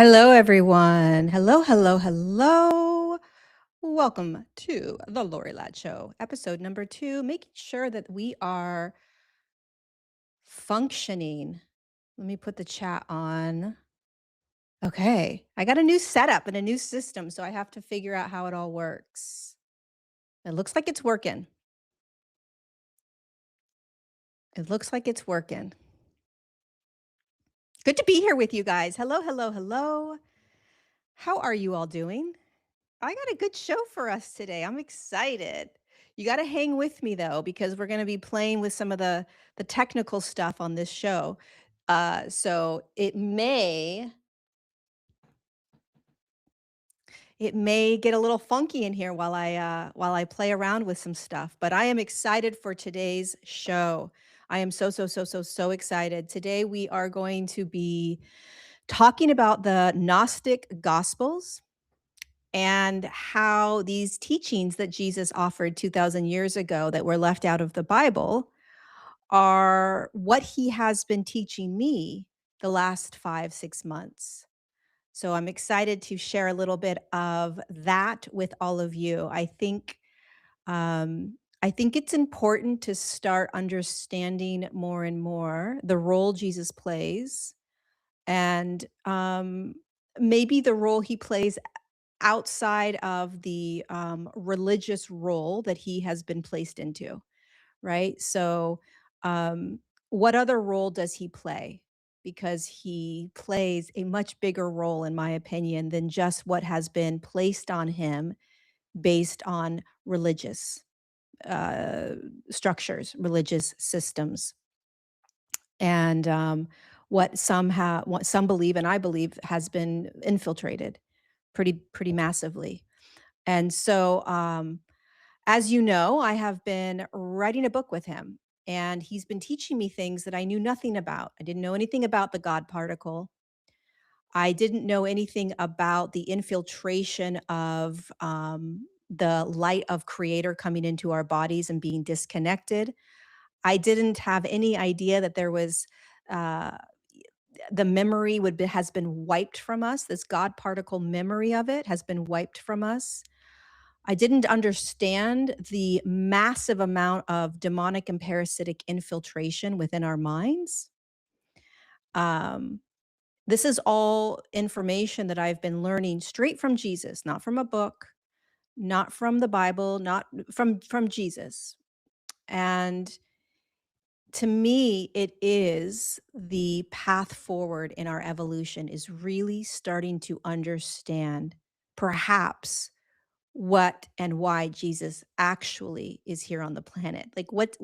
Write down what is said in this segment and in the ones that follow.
Hello, everyone. Hello, hello, hello. Welcome to the Lori Lad Show, episode number 2, making sure that we are functioning. Let me put the chat on. Okay, I got a new setup and a new system, so I have to figure out how it all works. It looks like it's working. It looks like it's working. Good to be here with you guys. Hello, hello, hello. How are you all doing? I got a good show for us today. I'm excited. You got to hang with me though, because we're going to be playing with some of the technical stuff on this show. So it may get a little funky in here while I play around with some stuff. But I am excited for today's show. I am so excited. Today we are going to be talking about the Gnostic Gospels and how these teachings that Jesus offered 2,000 years ago that were left out of the Bible are what he has been teaching me the last 5, 6 months. So I'm excited to share a little bit of that with all of you. I think it's important to start understanding more and more the role Jesus plays and maybe the role he plays outside of the religious role that he has been placed into, right? So, um, what other role does he play? Because he plays a much bigger role, in my opinion, than just what has been placed on him based on religious uh, structures, religious systems, and what some believe, and I believe, has been infiltrated pretty massively. And so, as you know, I have been writing a book with him, and he's been teaching me things that I knew nothing about. I didn't know anything about the God particle. I didn't know anything about the infiltration of the light of Creator coming into our bodies and being disconnected. I didn't have any idea that there was uh, the memory has been wiped from us. This God particle memory of it has been wiped from us. I didn't understand the massive amount of demonic and parasitic infiltration within our minds. Um, this is all information that I've been learning straight from Jesus, not from a book, not from the Bible, not from Jesus. And to me, it is the path forward in our evolution is really starting to understand perhaps what and why Jesus actually is here on the planet. Like what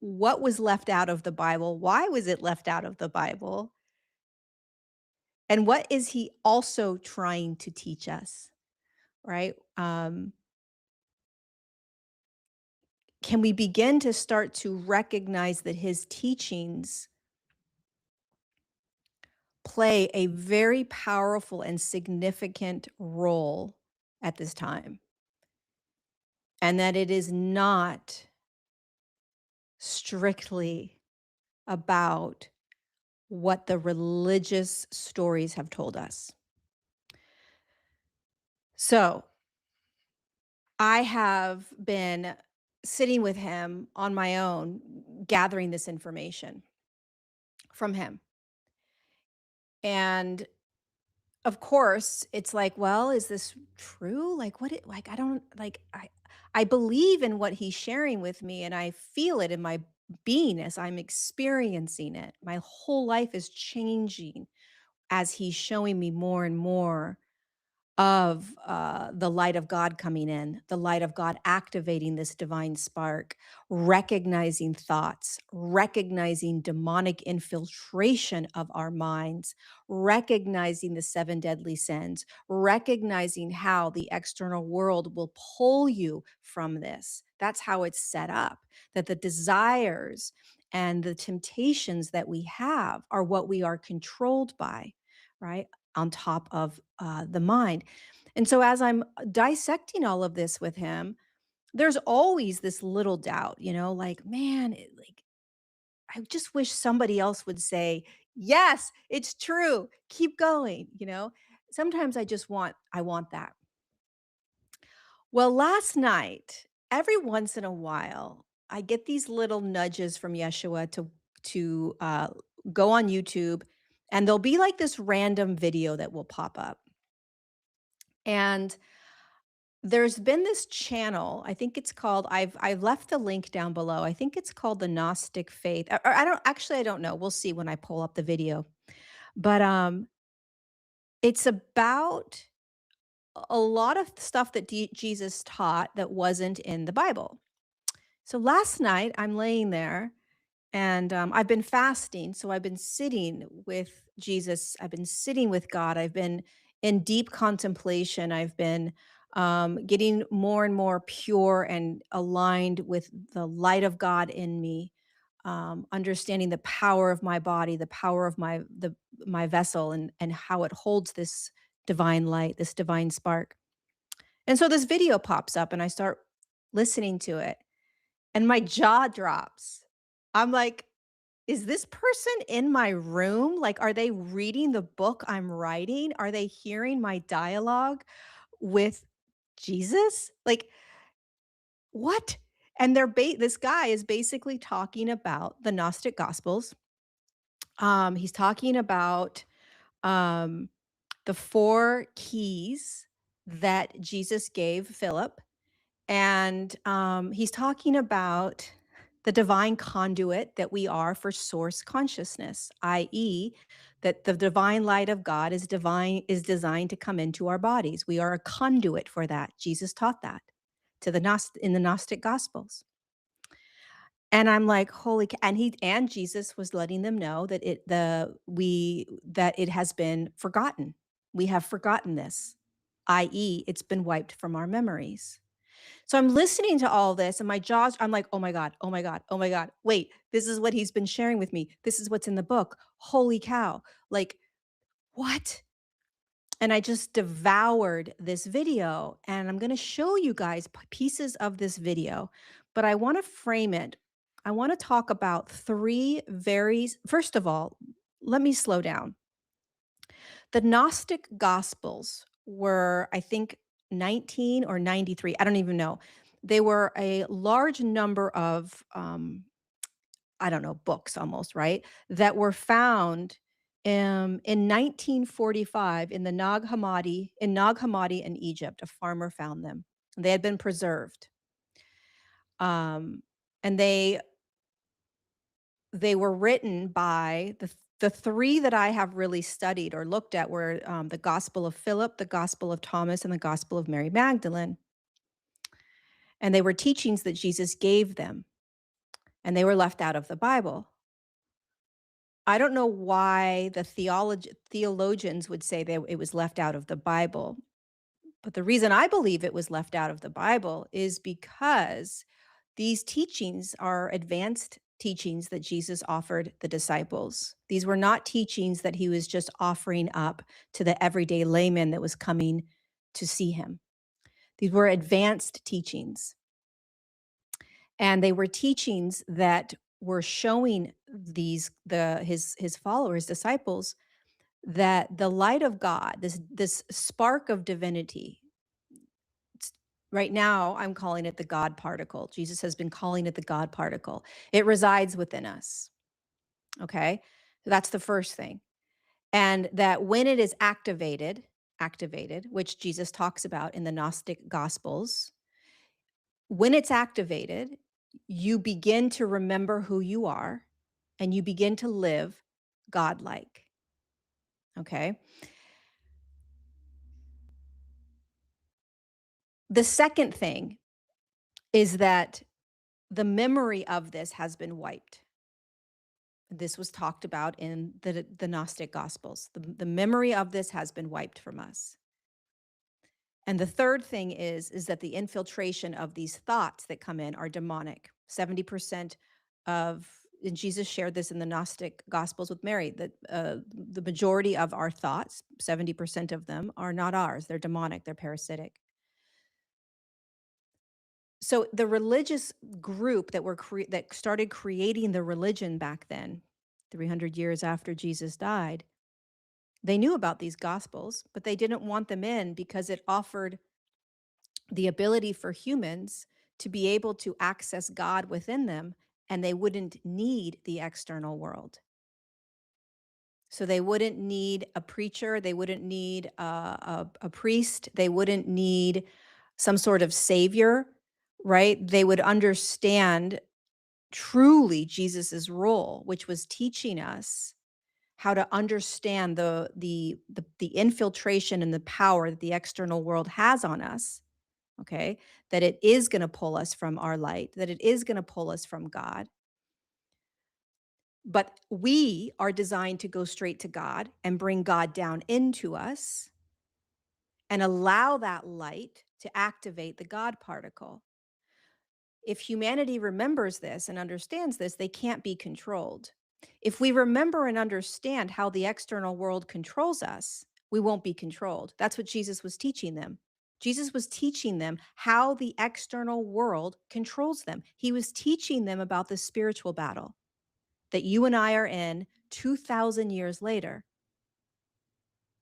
was left out of the Bible? Why was it left out of the Bible? And what is he also trying to teach us, right? Can we begin to start to recognize that his teachings play a very powerful and significant role at this time? And that it is not strictly about what the religious stories have told us. So I have been sitting with him on my own, gathering this information from him. And of course, it's like, well, is this true? Like like I don't like I believe in what he's sharing with me and I feel it in my being as I'm experiencing it. My whole life is changing as he's showing me more and more of the light of God coming in, the light of God activating this divine spark, recognizing thoughts, recognizing demonic infiltration of our minds, recognizing the 7 deadly sins, recognizing how the external world will pull you from this. That's how it's set up, that the desires and the temptations that we have are what we are controlled by, right? On top of the mind. And so as I'm dissecting all of this with him, there's always this little doubt, like, man, like I just wish somebody else would say, yes, it's true. Keep going. Sometimes I want that. Well, last night, every once in a while, I get these little nudges from Yeshua to go on YouTube, and there'll be like this random video that will pop up. And there's been this channel, I think it's called I've left the link down below. I think it's called the Gnostic Faith. Or I don't know. We'll see when I pull up the video. But it's about a lot of stuff that Jesus taught that wasn't in the Bible. So last night I'm laying there and I've been fasting. So I've been sitting with Jesus. I've been sitting with God. I've been in deep contemplation. I've been getting more and more pure and aligned with the light of God in me, understanding the power of my body, the power of my vessel, and how it holds this divine light, this divine spark. And so this video pops up, and I start listening to it, and my jaw drops. I'm like, is this person in my room? Like, are they reading the book I'm writing? Are they hearing my dialogue with Jesus? Like, what? And this guy is basically talking about the Gnostic Gospels. He's talking about um, the four keys that Jesus gave Philip. And he's talking about the divine conduit that we are for source consciousness, i.e., that the divine light of God is designed to come into our bodies. We are a conduit for that. Jesus taught that in the Gnostic Gospels. And I'm like, holy and Jesus was letting them know that it has been forgotten. We have forgotten this, i.e., it's been wiped from our memories. So I'm listening to all this and I'm like, oh my God, oh my God, oh my God. Wait, this is what he's been sharing with me. This is what's in the book. Holy cow. Like, what? And I just devoured this video, and I'm going to show you guys pieces of this video, but I want to frame it. I want to talk about first of all, let me slow down. The Gnostic Gospels were, I think, 19 or 93. I don't even know. They were a large number of, I don't know, books almost, right? That were found in 1945 in Nag Hammadi in Egypt. A farmer found them. They had been preserved. Um, and they were written by the three that I have really studied or looked at were the Gospel of Philip, the Gospel of Thomas, and the Gospel of Mary Magdalene. And they were teachings that Jesus gave them, and they were left out of the Bible. I don't know why the theologians would say that it was left out of the Bible, but the reason I believe it was left out of the Bible is because these teachings are advanced teachings that Jesus offered the disciples. These were not teachings that he was just offering up to the everyday layman that was coming to see him. These were advanced teachings. And they were teachings that were showing his followers, disciples, that the light of God, this spark of divinity, right now I'm calling it the God particle. Jesus has been calling it the God particle. It resides within us. Okay? So that's the first thing. And that when it is activated, which Jesus talks about in the Gnostic Gospels, when it's activated, you begin to remember who you are and you begin to live godlike. Okay? The second thing is that the memory of this has been wiped. This was talked about in the Gnostic Gospels. The memory of this has been wiped from us. And the third thing is that the infiltration of these thoughts that come in are demonic. 70% and Jesus shared this in the Gnostic Gospels with Mary, that the majority of our thoughts, 70% of them, are not ours. They're demonic, they're parasitic. So the religious group that started creating the religion back then, 300 years after Jesus died, They knew about these gospels, but they didn't want them in because it offered the ability for humans to be able to access God within them, and they wouldn't need the external world. So they wouldn't need a preacher, they wouldn't need a priest, they wouldn't need some sort of savior, right? They would understand truly Jesus's role, which was teaching us how to understand the infiltration and the power that the external world has on us, okay? That it is going to pull us from our light, that it is going to pull us from God. But we are designed to go straight to God and bring God down into us and allow that light to activate the God particle. If humanity remembers this and understands this, they can't be controlled. If we remember and understand how the external world controls us, we won't be controlled. That's what Jesus was teaching them. Jesus was teaching them how the external world controls them. He was teaching them about the spiritual battle that you and I are in 2,000 years later.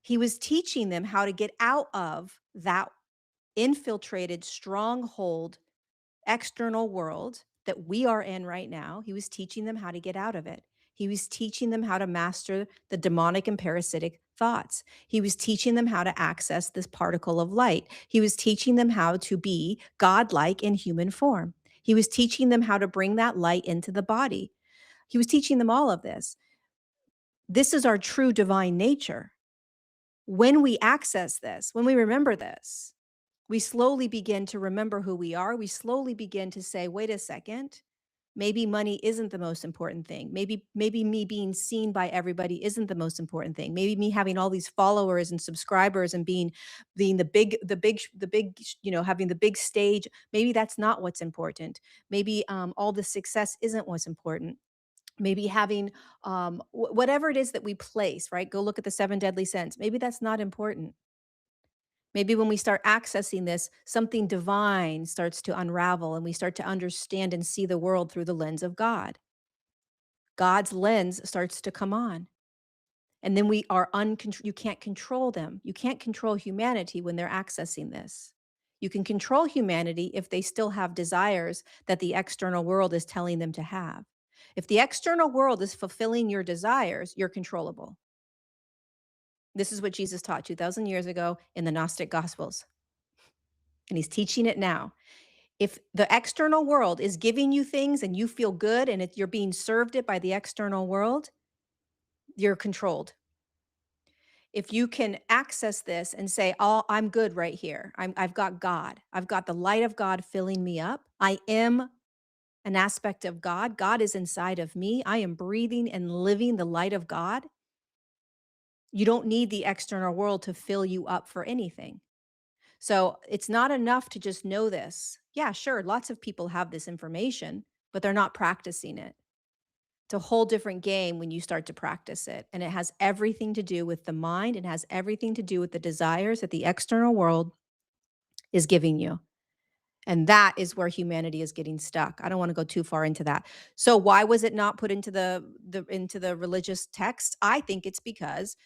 He was teaching them how to get out of that infiltrated stronghold external world that we are in right now. He was teaching them how to get out of it. He was teaching them how to master the demonic and parasitic thoughts. He was teaching them how to access this particle of light. He was teaching them how to be godlike in human form. He was teaching them how to bring that light into the body. He was teaching them all of this. This is our true divine nature. When we access this, when we remember this, we slowly begin to remember who we are. We slowly begin to say, wait a second, maybe money isn't the most important thing. Maybe me being seen by everybody isn't the most important thing. Maybe me having all these followers and subscribers and being having the big stage, maybe that's not what's important. Maybe all the success isn't what's important. Maybe having whatever it is that we place, right? Go look at the seven deadly sins. Maybe that's not important. Maybe when we start accessing this, something divine starts to unravel and we start to understand and see the world through the lens of God. God's lens starts to come on. And then we are you can't control them. You can't control humanity when they're accessing this. You can control humanity if they still have desires that the external world is telling them to have. If the external world is fulfilling your desires, you're controllable. This is what Jesus taught 2,000 years ago in the Gnostic Gospels. And he's teaching it now. If the external world is giving you things and you feel good and you're being served it by the external world, you're controlled. If you can access this and say, oh, I'm good right here. I've got God. I've got the light of God filling me up. I am an aspect of God. God is inside of me. I am breathing and living the light of God. You don't need the external world to fill you up for anything. So it's not enough to just know this. Yeah, sure, lots of people have this information, but they're not practicing it. It's a whole different game when you start to practice it. And it has everything to do with the mind. It has everything to do with the desires that the external world is giving you. And that is where humanity is getting stuck. I don't want to go too far into that. So why was it not put into the religious text? I think it's because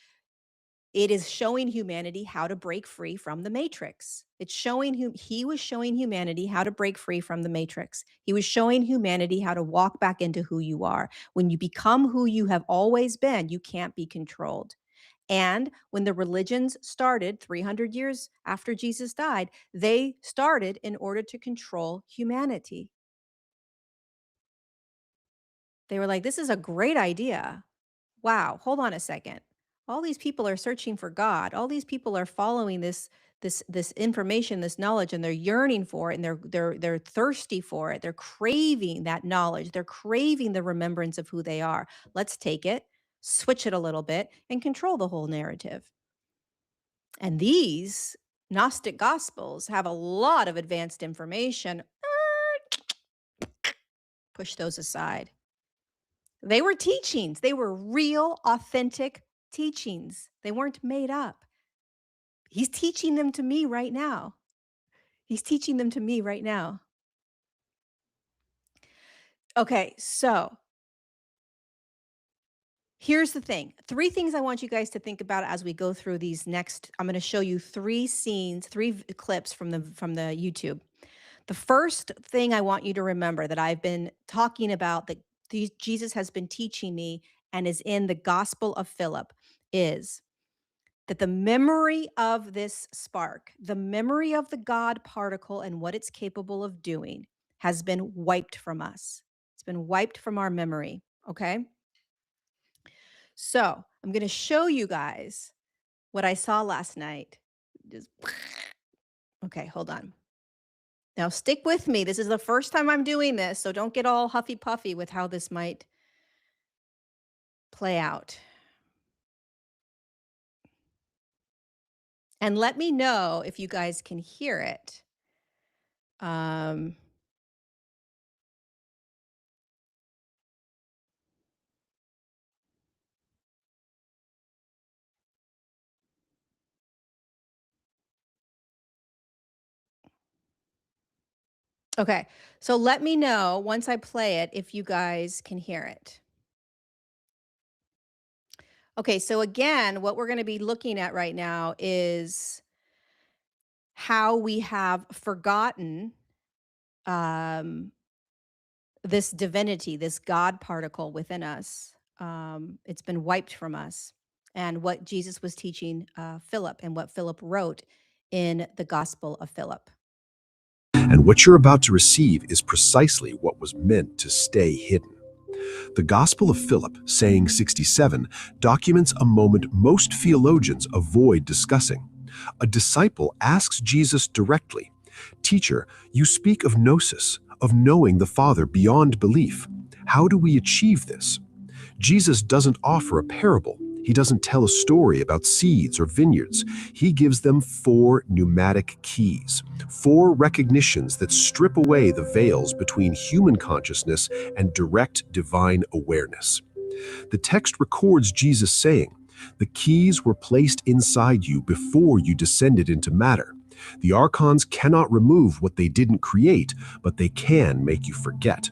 it is showing humanity how to break free from the matrix. It's showing he was showing humanity how to break free from the matrix. He was showing humanity how to walk back into who you are. When you become who you have always been, you can't be controlled. And when the religions started 300 years after Jesus died, they started in order to control humanity. They were like, this is a great idea. Wow, hold on a second. All these people are searching for God. All these people are following this information, this knowledge, and they're yearning for it, and they're thirsty for it. They're craving that knowledge. They're craving the remembrance of who they are. Let's take it, switch it a little bit, and control the whole narrative. And these Gnostic Gospels have a lot of advanced information. Push those aside. They were teachings. They were real, authentic teachings. They weren't made up. He's teaching them to me right now. He's teaching them to me right now. Okay, so Here's the thing. 3 things I want you guys to think about as we go through these next. I'm gonna show you 3 scenes, 3 clips from the YouTube. The first thing I want you to remember that I've been talking about, that Jesus has been teaching me and is in the Gospel of Philip, is that the memory of this spark, the memory of the God particle and what it's capable of doing, has been wiped from us. It's been wiped from our memory, okay? So, I'm gonna show you guys what I saw last night. Just okay, hold on. Now stick with me. This is the first time I'm doing this, so don't get all huffy puffy with how this might play out. And let me know if you guys can hear it. Um, okay, so let me know once I play it if you guys can hear it. Okay, so again, what we're going to be looking at right now is how we have forgotten um, this divinity, this God particle within us. It's been wiped from us. And what Jesus was teaching Philip and what Philip wrote in the Gospel of Philip. And what you're about to receive is precisely what was meant to stay hidden. The Gospel of Philip, saying 67, documents a moment most theologians avoid discussing. A disciple asks Jesus directly, "Teacher, you speak of gnosis, of knowing the Father beyond belief. How do we achieve this?" Jesus doesn't offer a parable. He doesn't tell a story about seeds or vineyards. He gives them 4 pneumatic keys, 4 recognitions that strip away the veils between human consciousness and direct divine awareness. The text records Jesus saying, "The keys were placed inside you before you descended into matter. The archons cannot remove what they didn't create, but they can make you forget."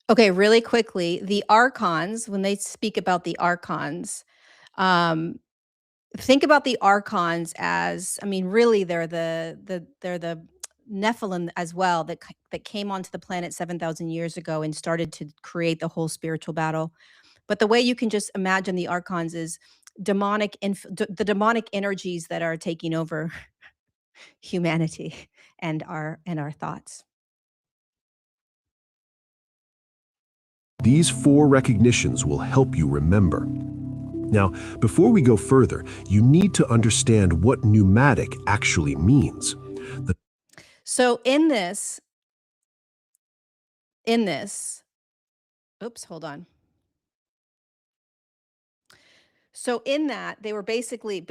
Okay, really quickly, the archons, when they speak about the archons, um, think about the archons as, I mean, really, they're the Nephilim as well that came onto the planet 7,000 years ago and started to create the whole spiritual battle. But the way you can just imagine the archons is the demonic energies that are taking over humanity and our thoughts. These 4 recognitions will help you remember. Now, before we go further, you need to understand what pneumatic actually means. The So in this, oops, hold on. So in that, they were basically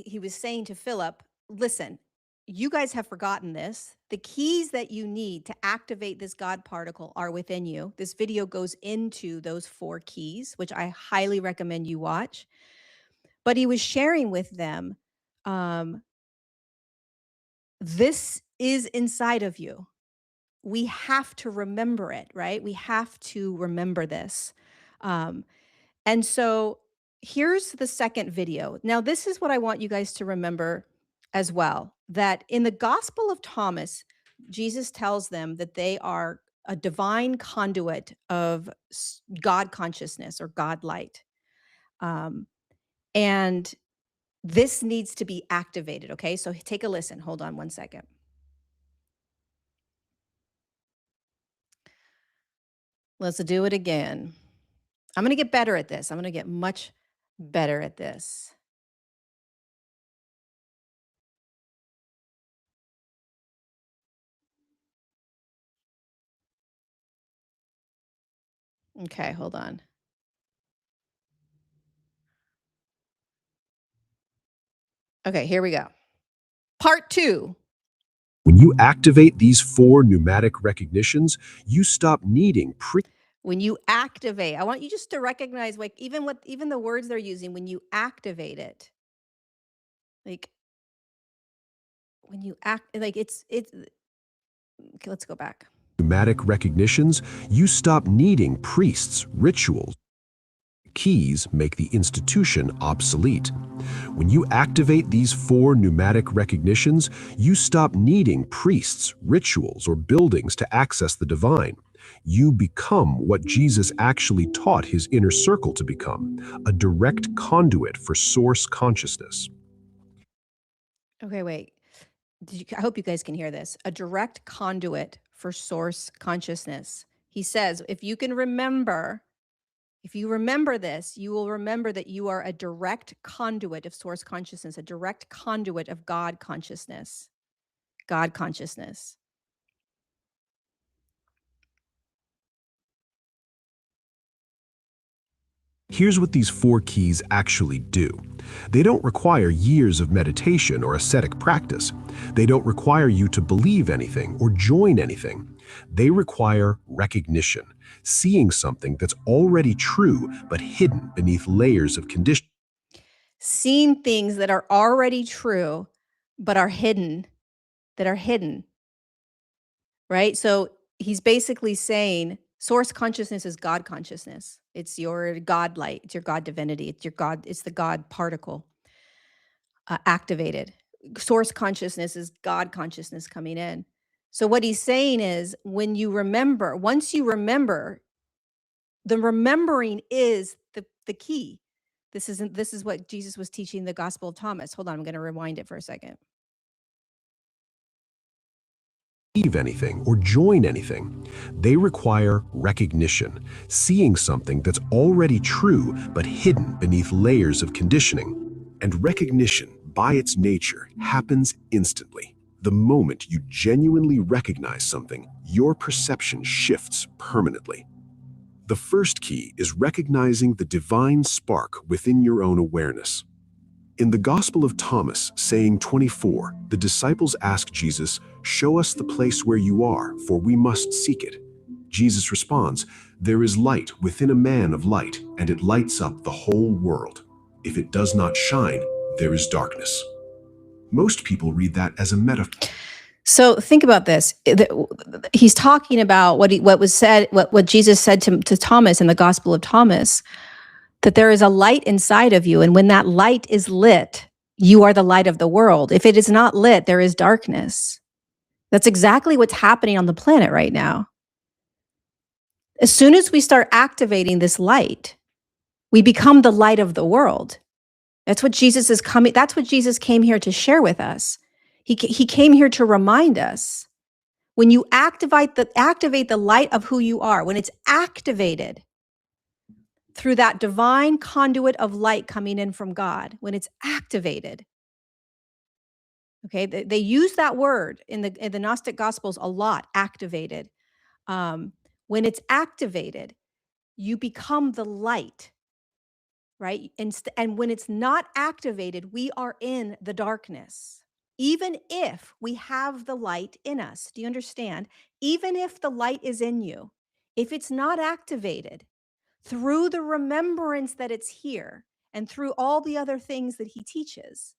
he was saying to Philip, "Listen, you guys have forgotten this. The keys that you need to activate this God particle are within you." This video goes into those 4 keys, which I highly recommend you watch. But he was sharing with them, um, this is inside of you. We have to remember it, right? We have to remember this. Um, And so here's the second video. Now, this is what I want you guys to remember as well, that in the Gospel of Thomas, Jesus tells them that they are a divine conduit of God consciousness or God light. Um, and this needs to be activated. Okay. So take a listen. Hold on one second. Let's do it again. I'm going to get better at this. I'm going to get much better at this. Okay. Hold on. Okay. Here we go. Part 2. When you activate these 4 pneumatic recognitions, you stop needing When you activate, I want you just to recognize, like, even the words they're using, when you activate it, like when you act, like it's okay, let's go back. pneumatic recognitions, you stop needing priests, rituals, Keys make the institution obsolete. When you activate these 4 pneumatic recognitions, you stop needing priests, rituals, or buildings to access the divine. You become what Jesus actually taught his inner circle to become, a direct conduit for source consciousness. Okay, wait. I hope you guys can hear this. A direct conduit for source consciousness. He says, if you remember this, you will remember that you are a direct conduit of source consciousness, a direct conduit of God consciousness. God consciousness. Here's what these 4 keys actually do. They don't require years of meditation or ascetic practice. They don't require you to believe anything or join anything. They require recognition, seeing something that's already true but hidden beneath layers of conditioning. Seeing things that are already true, but that are hidden, right? So he's basically saying source consciousness is God consciousness. It's your God light, it's your God divinity, it's the God particle activated. Source consciousness is God consciousness coming in. So what he's saying is once you remember, the remembering is the key. This is what Jesus was teaching the Gospel of Thomas. Hold on, I'm going to rewind it for a second. Believe anything or join anything. They require recognition, seeing something that's already true but hidden beneath layers of conditioning. And recognition, by its nature, happens instantly. The moment you genuinely recognize something, your perception shifts permanently. The first key is recognizing the divine spark within your own awareness. In the Gospel of Thomas, saying 24, the disciples ask Jesus, "Show us the place where you are, for we must seek it." Jesus responds, "There is light within a man of light, and it lights up the whole world. If it does not shine, there is darkness." Most people read that as a metaphor. So think about this. He's talking about what Jesus said to Thomas in the Gospel of Thomas, that there is a light inside of you. And when that light is lit, you are the light of the world. If it is not lit, there is darkness. That's exactly what's happening on the planet right now. As soon as we start activating this light, we become the light of the world. That's what that's what Jesus came here to share with us. He came here to remind us. When you activate the light of who you are, when it's activated through that divine conduit of light coming in from God, when it's activated, okay, they use that word in the Gnostic Gospels a lot, activated. When it's activated, you become the light, right? And when it's not activated, we are in the darkness. Even if we have the light in us, do you understand? Even if the light is in you, if it's not activated through the remembrance that it's here and through all the other things that he teaches,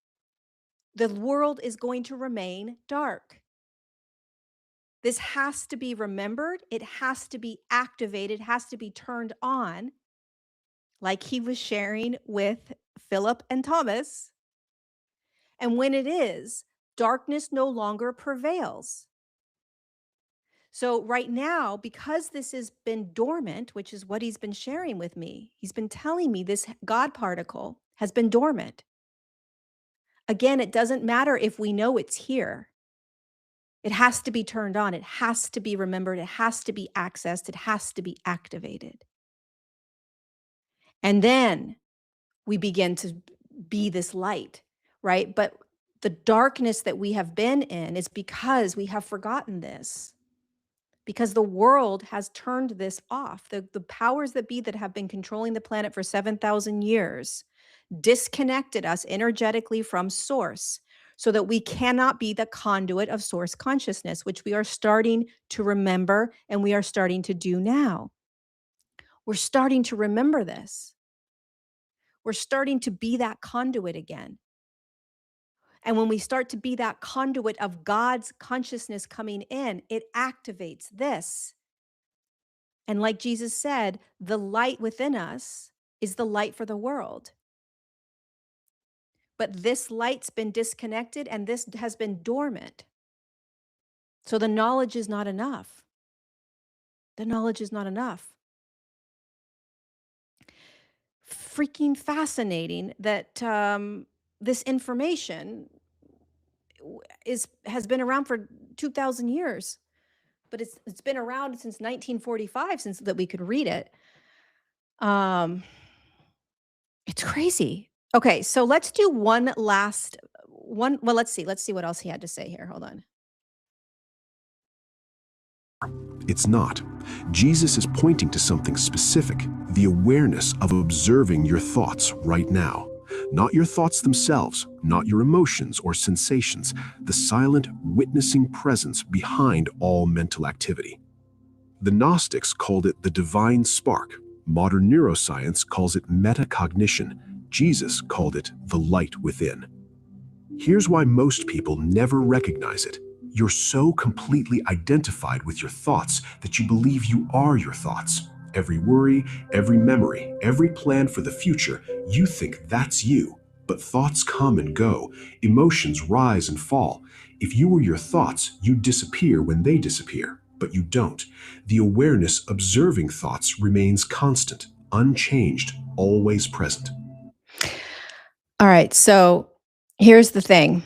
the world is going to remain dark. This has to be remembered. It has to be activated, it has to be turned on, like he was sharing with Philip and Thomas. And when it is, darkness no longer prevails. So right now, because this has been dormant, which is what he's been sharing with me, he's been telling me this God particle has been dormant. Again, it doesn't matter if we know it's here. It has to be turned on. It has to be remembered. It has to be accessed. It has to be activated. And then we begin to be this light, right? But the darkness that we have been in is because we have forgotten this. Because the world has turned this off. The powers that be that have been controlling the planet for 7,000 years disconnected us energetically from source so that we cannot be the conduit of source consciousness, which we are starting to remember and we are starting to do now. We're starting to remember this. We're starting to be that conduit again. And when we start to be that conduit of God's consciousness coming in, it activates this. And like Jesus said, the light within us is the light for the world. But this light's been disconnected and this has been dormant. So the knowledge is not enough. The knowledge is not enough. Freaking fascinating that this information has been around for 2,000 years, but it's been around since 1945 since that we could read it. It's crazy. Okay, so let's do one last one. Well, let's see. Let's see what else he had to say here. Hold on. It's not. Jesus is pointing to something specific, the awareness of observing your thoughts right now. Not your thoughts themselves, not your emotions or sensations, the silent, witnessing presence behind all mental activity. The Gnostics called it the divine spark. Modern neuroscience calls it metacognition. Jesus called it the light within. Here's why most people never recognize it. You're so completely identified with your thoughts that you believe you are your thoughts. Every worry, every memory, every plan for the future, you think that's you. But thoughts come and go. Emotions rise and fall. If you were your thoughts, you'd disappear when they disappear. But you don't. The awareness observing thoughts remains constant, unchanged, always present. All right, so here's the thing.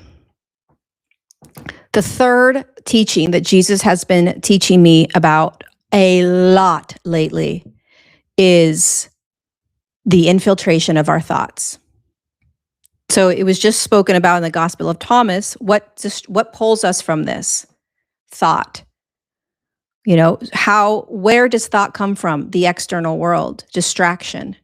The third teaching that Jesus has been teaching me about a lot lately is the infiltration of our thoughts. So it was just spoken about in the Gospel of Thomas. What pulls us from this? Thought. You know, where does thought come from? The external world, distraction.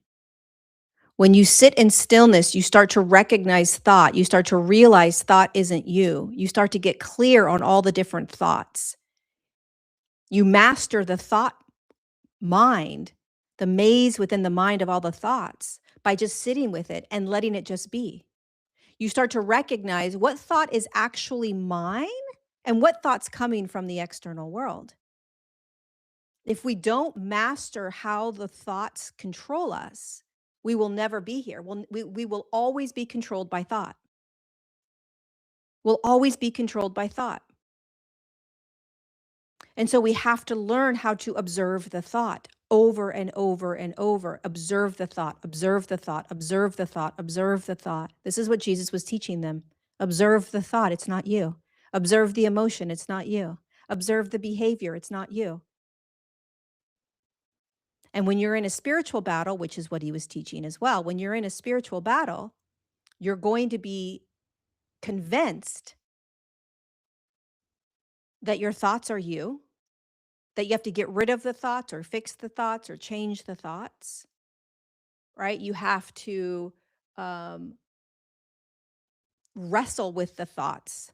When you sit in stillness, you start to recognize thought. You start to realize thought isn't you. You start to get clear on all the different thoughts. You master the thought mind, the maze within the mind of all the thoughts, by just sitting with it and letting it just be. You start to recognize what thought is actually mine and what thought's coming from the external world. If we don't master how the thoughts control us, we will never be here. We will always be controlled by thought. We'll always be controlled by thought. And so we have to learn how to observe the thought over and over and over. Observe the thought, observe the thought, observe the thought, observe the thought. This is what Jesus was teaching them. Observe the thought, it's not you. Observe the emotion, it's not you. Observe the behavior, it's not you. And when you're in a spiritual battle, which is what he was teaching as well, when you're in a spiritual battle, you're going to be convinced that your thoughts are you, that you have to get rid of the thoughts or fix the thoughts or change the thoughts, right? You have to wrestle with the thoughts.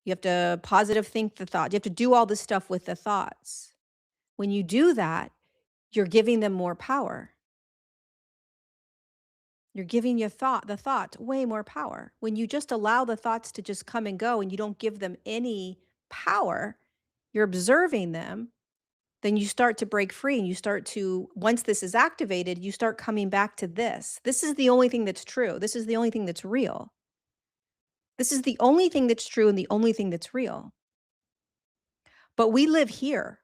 You have to positive think the thought. You have to do all this stuff with the thoughts. When you do that, you're giving them more power. You're giving the thought way more power. When you just allow the thoughts to just come and go and you don't give them any power, you're observing them, then you start to break free and you start to, once this is activated, you start coming back to this. This is the only thing that's true. This is the only thing that's real. This is the only thing that's true and the only thing that's real. But we live here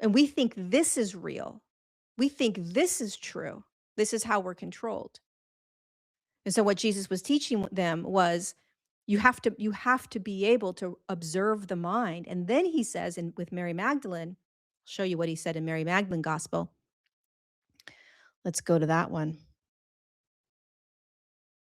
and we think this is real. We think this is true. This is how we're controlled. And so what Jesus was teaching them was you have to be able to observe the mind. And then he says, with Mary Magdalene, I'll show you what he said in Mary Magdalene Gospel. Let's go to that one.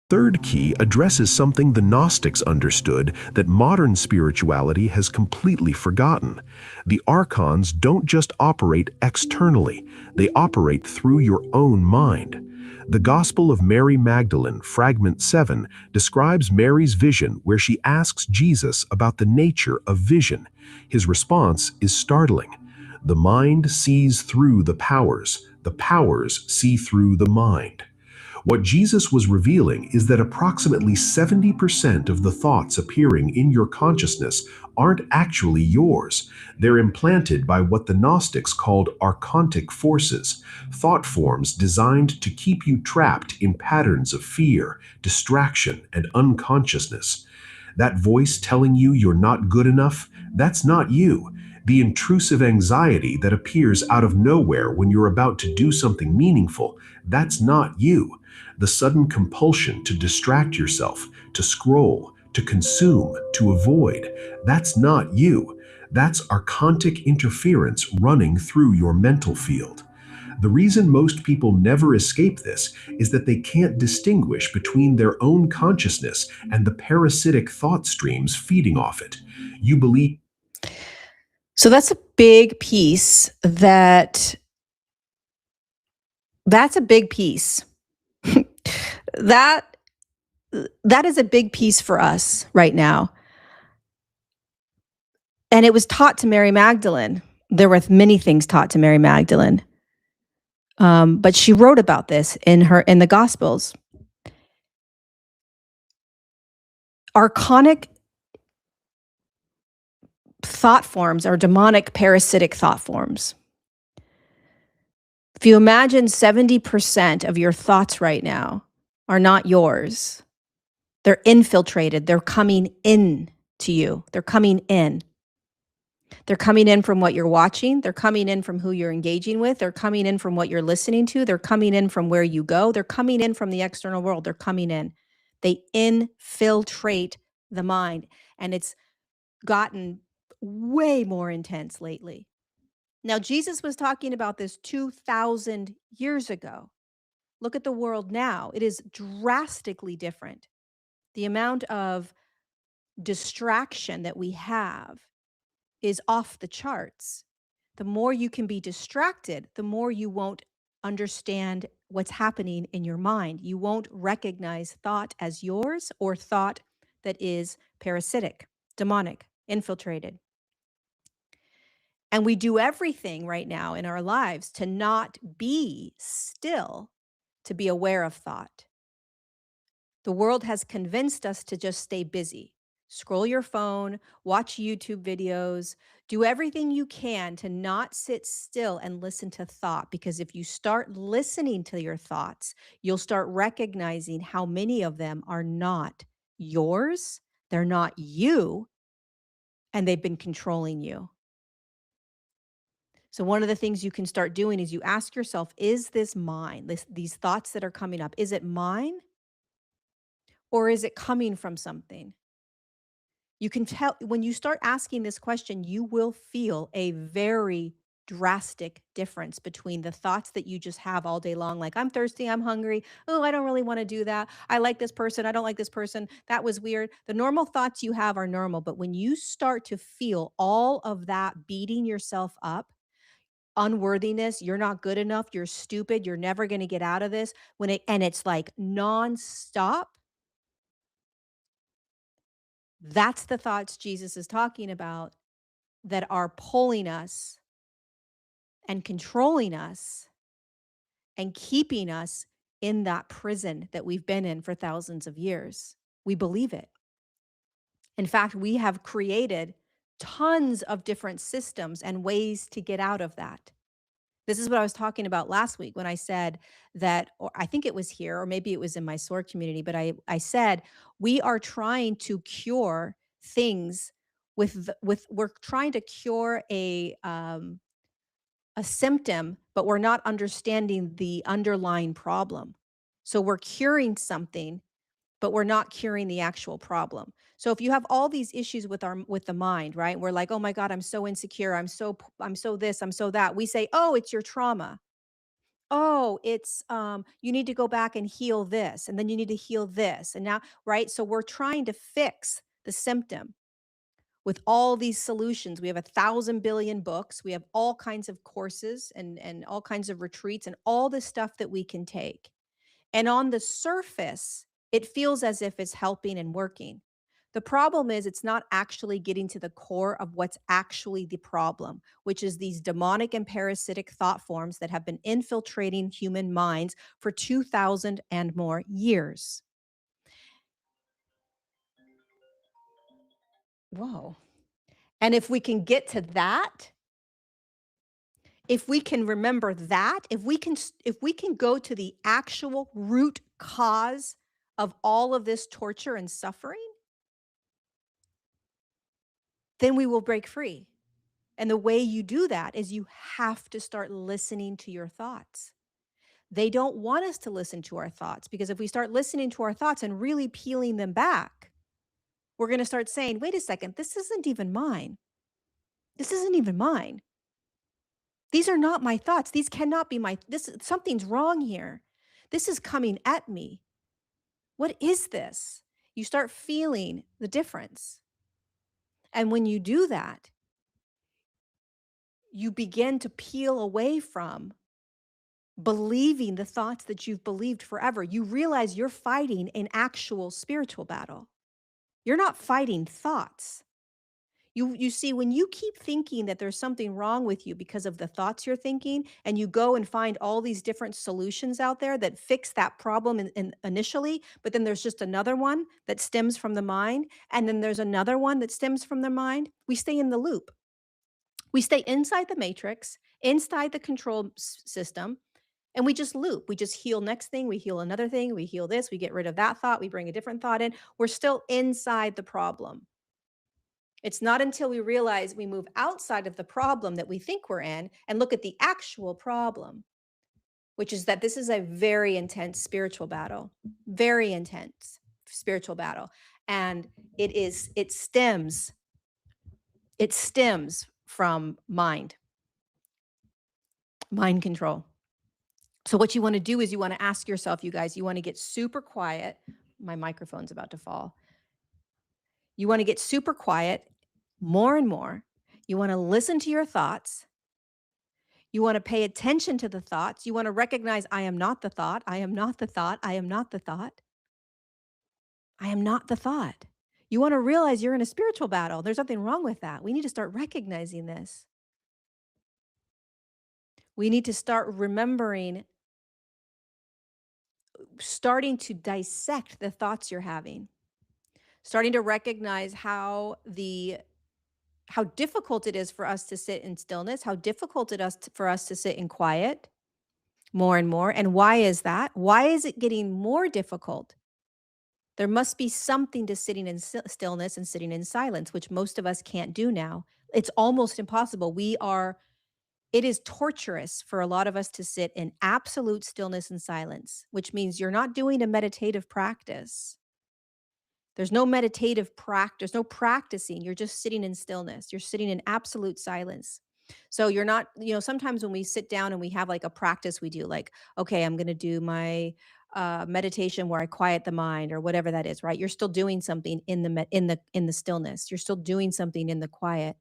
Third key addresses something the Gnostics understood that modern spirituality has completely forgotten. The archons don't just operate externally, they operate through your own mind. The Gospel of Mary Magdalene, Fragment 7, describes Mary's vision where she asks Jesus about the nature of vision. His response is startling. The mind sees through the powers see through the mind. What Jesus was revealing is that approximately 70% of the thoughts appearing in your consciousness aren't actually yours. They're implanted by what the Gnostics called archontic forces, thought forms designed to keep you trapped in patterns of fear, distraction, and unconsciousness. That voice telling you you're not good enough, that's not you. The intrusive anxiety that appears out of nowhere when you're about to do something meaningful, that's not you. The sudden compulsion to distract yourself, to scroll, to consume, to avoid, that's not you. That's archontic interference running through your mental field. The reason most people never escape this is that they can't distinguish between their own consciousness and the parasitic thought streams feeding off it. You believe. So that's a big piece that's a big piece. that that is a big piece for us right now. And it was taught to Mary Magdalene. There were many things taught to Mary Magdalene. But she wrote about this in the Gospels. Archonic thought forms are demonic parasitic thought forms. If you imagine 70% of your thoughts right now are not yours, they're infiltrated, they're coming in to you, they're coming in. They're coming in from what you're watching. They're coming in from who you're engaging with. They're coming in from what you're listening to. They're coming in from where you go. They're coming in from the external world. They're coming in. They infiltrate the mind. And it's gotten way more intense lately. Now, Jesus was talking about this 2,000 years ago. Look at the world now. It is drastically different. The amount of distraction that we have is off the charts. The more you can be distracted, the more you won't understand what's happening in your mind. You won't recognize thought as yours or thought that is parasitic, demonic, infiltrated. And we do everything right now in our lives to not be still, to be aware of thought. The world has convinced us to just stay busy. Scroll your phone, watch YouTube videos, do everything you can to not sit still and listen to thought. Because if you start listening to your thoughts, you'll start recognizing how many of them are not yours, they're not you, and they've been controlling you. So one of the things you can start doing is you ask yourself, is this mine? These thoughts that are coming up, is it mine? Or is it coming from something? You can tell when you start asking this question, you will feel a very drastic difference between the thoughts that you just have all day long, like, I'm thirsty, I'm hungry, oh, I don't really want to do that. I like this person, I don't like this person. That was weird. The normal thoughts you have are normal. But when you start to feel all of that beating yourself up, unworthiness, you're not good enough, you're stupid, you're never going to get out of this, and it's like nonstop. That's the thoughts Jesus is talking about that are pulling us and controlling us and keeping us in that prison that we've been in for thousands of years. We believe it. In fact, we have created tons of different systems and ways to get out of that. This is what I was talking about last week when I said that, or I think it was here, or maybe it was in my SOAR community, but I said, we are trying to cure things we're trying to cure a symptom, but we're not understanding the underlying problem. So we're curing something, but we're not curing the actual problem. So if you have all these issues with the mind, right? We're like, "Oh my God, I'm so insecure. I'm so this, I'm so that." We say, "Oh, it's your trauma. Oh, it's you need to go back and heal this, and then you need to heal this." And now, right? So we're trying to fix the symptom with all these solutions. We have 1,000 billion books. We have all kinds of courses and all kinds of retreats and all this stuff that we can take. And on the surface, it feels as if it's helping and working. The problem is it's not actually getting to the core of what's actually the problem, which is these demonic and parasitic thought forms that have been infiltrating human minds for 2,000 and more years. Whoa. And if we can get to that, if we can remember that, if we can go to the actual root cause of all of this torture and suffering, then we will break free. And the way you do that is you have to start listening to your thoughts. They don't want us to listen to our thoughts because if we start listening to our thoughts and really peeling them back, we're going to start saying, wait a second, this isn't even mine. This isn't even mine. These are not my thoughts. These cannot be this, something's wrong here. This is coming at me. What is this? You start feeling the difference. And when you do that, you begin to peel away from believing the thoughts that you've believed forever. You realize you're fighting an actual spiritual battle. You're not fighting thoughts. You see, when you keep thinking that there's something wrong with you because of the thoughts you're thinking, and you go and find all these different solutions out there that fix that problem initially, but then there's just another one that stems from the mind, and then there's another one that stems from the mind, we stay in the loop. We stay inside the matrix, inside the control system, and we just loop. We just heal next thing, we heal another thing, we heal this, we get rid of that thought, we bring a different thought in. We're still inside the problem. It's not until we realize we move outside of the problem that we think we're in and look at the actual problem, which is that this is a very intense spiritual battle, very intense spiritual battle. And it stems from mind control. So what you want to do is you want to ask yourself, you guys, you want to get super quiet. My microphone's about to fall. You want to get super quiet more and more. You want to listen to your thoughts. You want to pay attention to the thoughts. You want to recognize, I am not the thought. I am not the thought. I am not the thought. I am not the thought. You want to realize you're in a spiritual battle. There's nothing wrong with that. We need to start recognizing this. We need to start remembering, starting to dissect the thoughts you're having, starting to recognize how difficult it is for us to sit in stillness, how difficult it is for us to sit in quiet more and more. And why is that? Why is it getting more difficult? There must be something to sitting in stillness and sitting in silence, which most of us can't do now. It's almost impossible. It is torturous for a lot of us to sit in absolute stillness and silence, which means you're not doing a meditative practice. There's no meditative practice, no practicing. You're just sitting in stillness. You're sitting in absolute silence. So you're not, sometimes when we sit down and we have like a practice we do, like, okay, I'm going to do my meditation where I quiet the mind or whatever that is, right? You're still doing something in the stillness. You're still doing something in the quiet.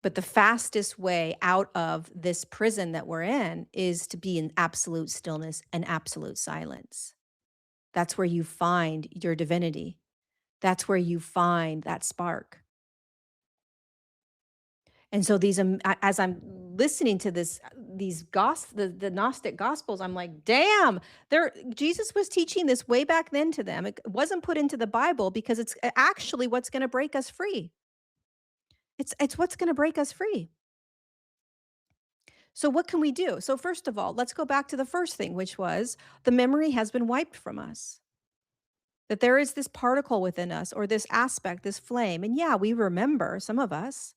But the fastest way out of this prison that we're in is to be in absolute stillness and absolute silence. That's where you find your divinity. That's where you find that spark. And so as I'm listening to the Gnostic gospels, I'm like, damn, Jesus was teaching this way back then to them. It wasn't put into the Bible because it's actually what's going to break us free. It's what's going to break us free. So what can we do? So first of all, let's go back to the first thing, which was the memory has been wiped from us. That there is this particle within us or this aspect, this flame. And yeah, we remember, some of us.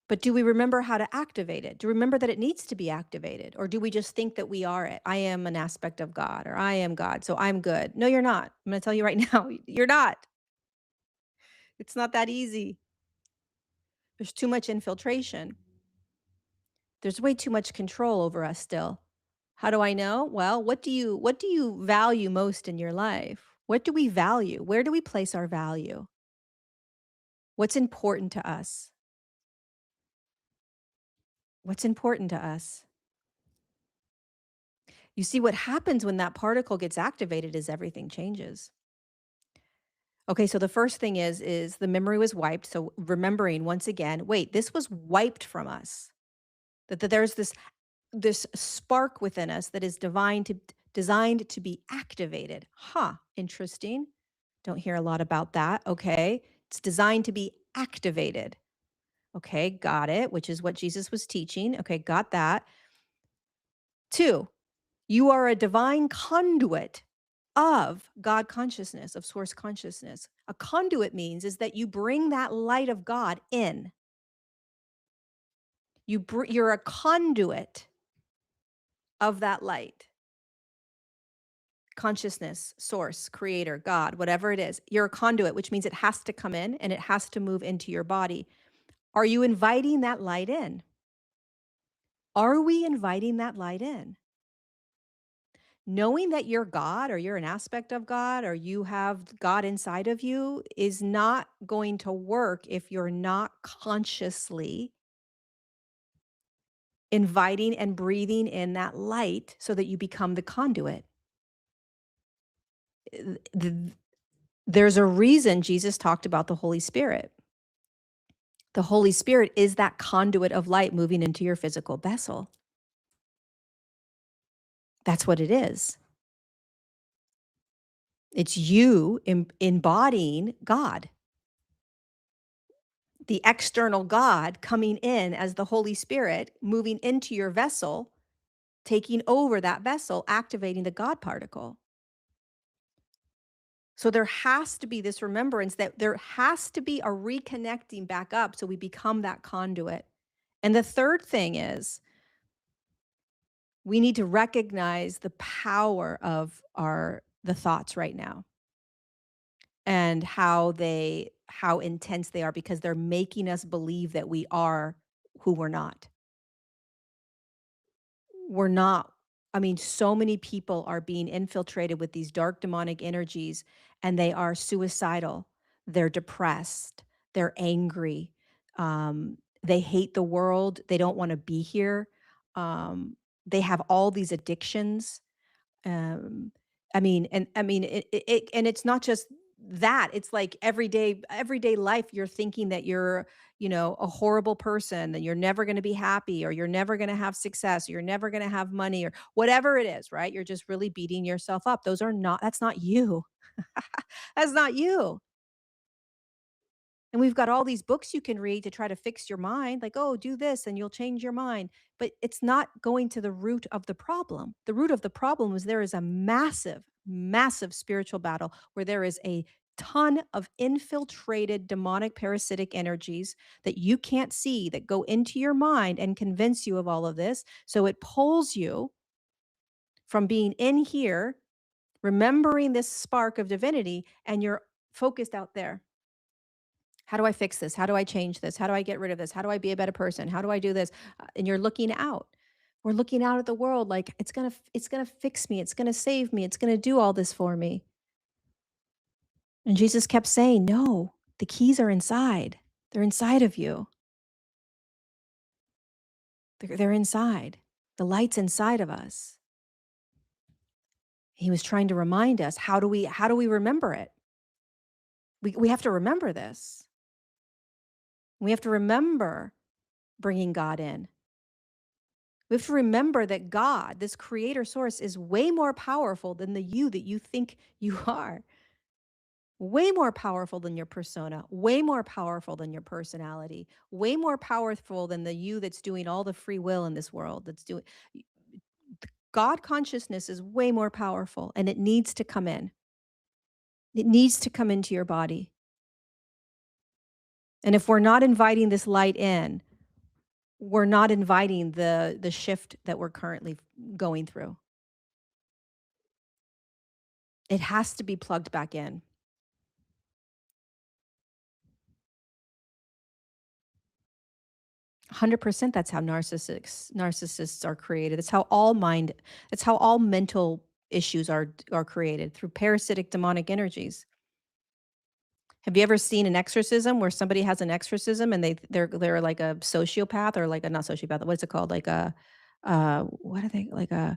But do we remember how to activate it? Do we remember that it needs to be activated? Or do we just think that we are it? I am an aspect of God, or I am God, so I'm good. No, you're not. I'm going to tell you right now, you're not. It's not that easy. There's too much infiltration. There's way too much control over us still. How do I know? Well, what do you value most in your life? What do we value? Where do we place our value? What's important to us? What's important to us? You see, what happens when that particle gets activated is everything changes. Okay, so the first thing is the memory was wiped. So remembering once again, wait, this was wiped from us. That there's this spark within us that is designed to be activated. Huh, interesting. Don't hear a lot about that. Okay. It's designed to be activated. Okay, got it, which is what Jesus was teaching. Okay, got that. Two, you are a divine conduit of God consciousness, of source consciousness. A conduit means is that you bring that light of God in. You're a conduit of that light. Consciousness, source, creator, God, whatever it is. You're a conduit, which means it has to come in and it has to move into your body. Are you inviting that light in? Are we inviting that light in? Knowing that you're God or you're an aspect of God or you have God inside of you is not going to work if you're not consciously inviting and breathing in that light so that you become the conduit. Th- There's a reason Jesus talked about the Holy Spirit. The Holy Spirit is that conduit of light moving into your physical vessel. That's what it is. It's you embodying God, the external God coming in as the Holy Spirit, moving into your vessel, taking over that vessel, activating the God particle. So there has to be this remembrance that there has to be a reconnecting back up so we become that conduit. And the third thing is we need to recognize the power of the thoughts right now and how intense they are because they're making us believe that we are who we're not. We're not. I mean, so many people are being infiltrated with these dark demonic energies and they are suicidal. They're depressed. They're angry. They hate the world. They don't want to be here. They have all these addictions. Um, and it's not just that. It's like everyday life, you're thinking that you're, a horrible person, that you're never going to be happy or you're never going to have success, or you're never going to have money or whatever it is, right? You're just really beating yourself up. That's not you. That's not you. And we've got all these books you can read to try to fix your mind, like, oh, do this and you'll change your mind. But it's not going to the root of the problem. The root of the problem is there is a massive, massive spiritual battle where there is a ton of infiltrated demonic parasitic energies that you can't see that go into your mind and convince you of all of this. So it pulls you from being in here, remembering this spark of divinity, and you're focused out there. How do I fix this? How do I change this? How do I get rid of this? How do I be a better person? How do I do this? And you're looking out. We're looking out at the world like it's going to fix me. It's going to save me. It's going to do all this for me. And Jesus kept saying, "No, the keys are inside. They're inside of you. They're inside. The light's inside of us." He was trying to remind us, how do we remember it? We have to remember this. We have to remember bringing God in. We have to remember that God, this creator source, is way more powerful than the you that you think you are. Way more powerful than your persona, way more powerful than your personality, way more powerful than the you that's doing all the free will in this world. God consciousness is way more powerful and it needs to come in. It needs to come into your body. And if we're not inviting this light in, we're not inviting the shift that we're currently going through. It has to be plugged back in. 100% that's how narcissists are created. That's how all mental issues are created through parasitic demonic energies. Have you ever seen an exorcism where somebody has an exorcism and they're like a sociopath or like a not sociopath, what's it called? Like a what are they like a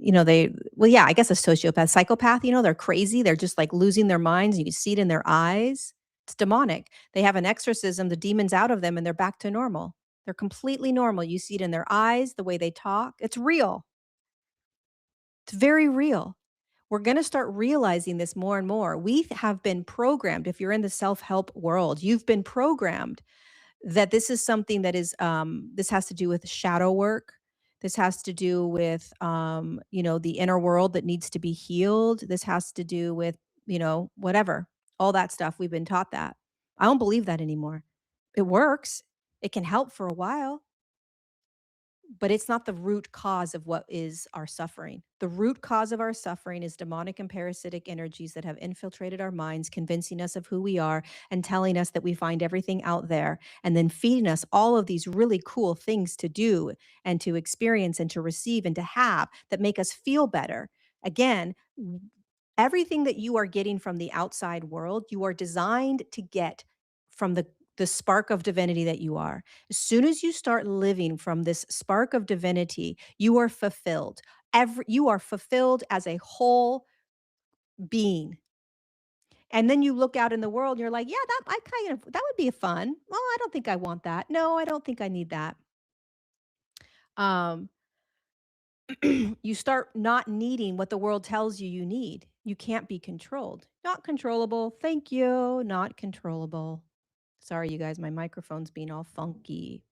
well, yeah, I guess a sociopath, psychopath, they're crazy. They're just like losing their minds. You can see it in their eyes. It's demonic. They have an exorcism, the demons out of them, and they're back to normal. They're completely normal. You see it in their eyes, the way they talk. It's real. It's very real. We're going to start realizing this more and more. We have been programmed. If you're in the self help world, you've been programmed that this is something that is this has to do with shadow work. This has to do with the inner world that needs to be healed. This has to do with whatever, all that stuff. We've been taught that. I don't believe that anymore. It works. It can help for a while, but it's not the root cause of what is our suffering. The root cause of our suffering is demonic and parasitic energies that have infiltrated our minds, convincing us of who we are and telling us that we find everything out there, and then feeding us all of these really cool things to do and to experience and to receive and to have that make us feel better. Again, everything that you are getting from the outside world, you are designed to get from the spark of divinity that you are. As soon as you start living from this spark of divinity, you are fulfilled. You are fulfilled as a whole being. And then you look out in the world and you're like, yeah, that would be fun. Well, I don't think I want that. No, I don't think I need that. Um, you start not needing what the world tells you you need. You can't be controlled. Not controllable. Thank you. Not controllable. Sorry, you guys, my microphone's being all funky.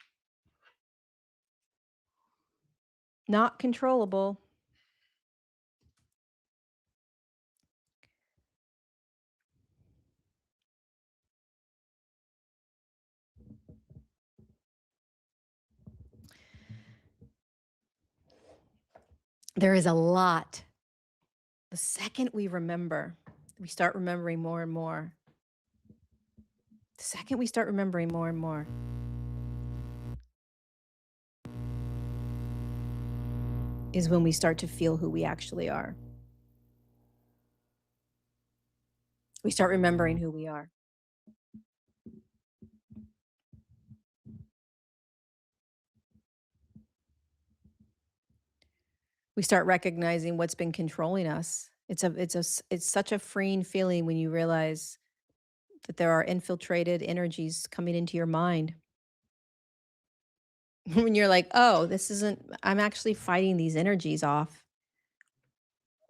Not controllable. There is a lot. The second we remember, we start remembering more and more. The second we start remembering more and more, is when we start to feel who we actually are. We start remembering who we are. We start recognizing what's been controlling us. It's such a freeing feeling when you realize that there are infiltrated energies coming into your mind. When you're like, "Oh, this isn't I'm actually fighting these energies off."